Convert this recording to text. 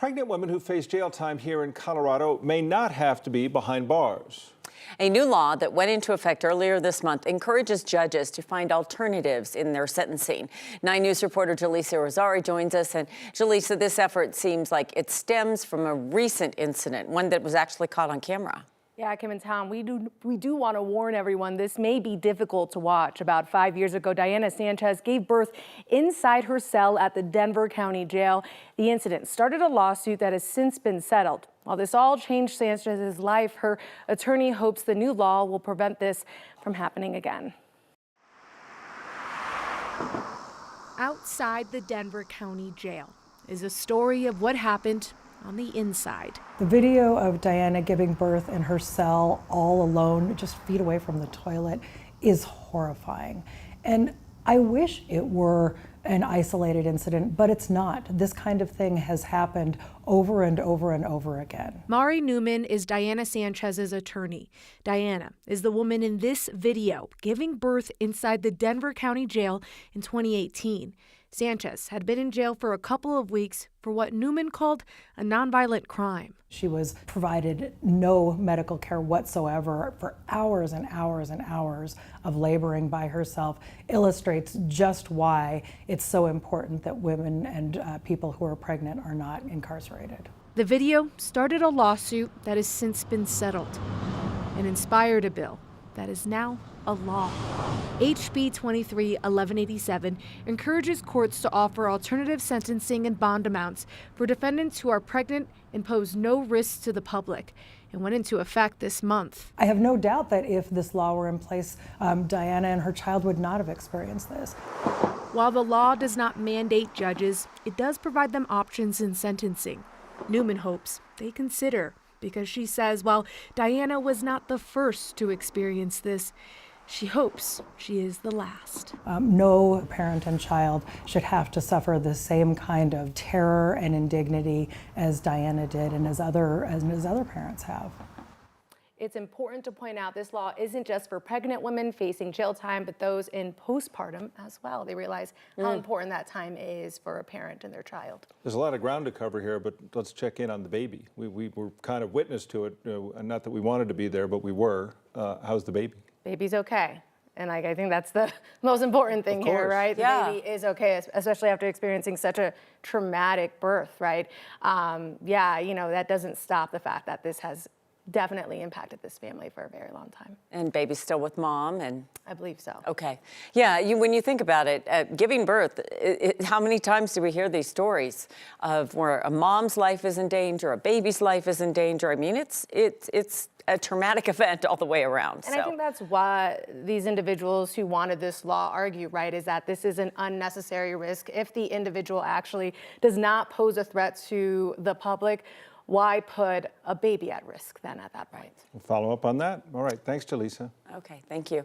Pregnant women who face jail time here in Colorado may not have to be behind bars. A new law that went into effect earlier this month encourages judges to find alternatives in their sentencing. 9 News reporter Jaleesa Rosari joins us. And Jaleesa, this effort seems like it stems from a recent incident, one that was actually caught on camera. Yeah, Kim and Tom, we do want to warn everyone this may be difficult to watch. About 5 years ago, Diana Sanchez gave birth inside her cell at the Denver County Jail. The incident started a lawsuit that has since been settled. While this all changed Sanchez's life, her attorney hopes the new law will prevent this from happening again. Outside the Denver County Jail is a story of what happened on the inside. The video of Diana giving birth in her cell all alone, just feet away from the toilet, is horrifying. And I wish it were an isolated incident, but it's not. This kind of thing has happened over and over and over again. Mari Newman is Diana Sanchez's attorney. Diana is the woman in this video giving birth inside the Denver County Jail in 2018. Sanchez had been in jail for a couple of weeks for what Newman called a nonviolent crime. She was provided no medical care whatsoever for hours and hours and hours of laboring by herself. Illustrates just why it's so important that women and people who are pregnant are not incarcerated. The video started a lawsuit that has since been settled and inspired a bill that is now a law. HB 23-1187 encourages courts to offer alternative sentencing and bond amounts for defendants who are pregnant and pose no risks to the public. It went into effect this month. I have no doubt that if this law were in place, Diana and her child would not have experienced this. While the law does not mandate judges, it does provide them options in sentencing. Newman hopes they consider, because she says while Diana was not the first to experience this, she hopes she is the last. No parent and child should have to suffer the same kind of terror and indignity as Diana did and as other parents have. It's important to point out this law isn't just for pregnant women facing jail time, but those in postpartum as well. They realize how important that time is for a parent and their child. There's a lot of ground to cover here, but let's check in on the baby. We were kind of witness to it, and not that we wanted to be there, but we were. How's the baby? Baby's okay. And I think that's the most important thing here, right? The baby is okay, especially after experiencing such a traumatic birth, right? That doesn't stop the fact that this has definitely impacted this family for a very long time. And baby's still with mom, and I believe so. okay. Yeah, when you think about it, giving birth, how many times do we hear these stories of where a mom's life is in danger, a baby's life is in danger? I mean, it's a traumatic event all the way around. And I think that's why these individuals who wanted this law argue, right, is that this is an unnecessary risk. If the individual actually does not pose a threat to the public, why put a baby at risk then at that point? We'll follow up on that. All right, thanks, Jaleesa. Okay, thank you.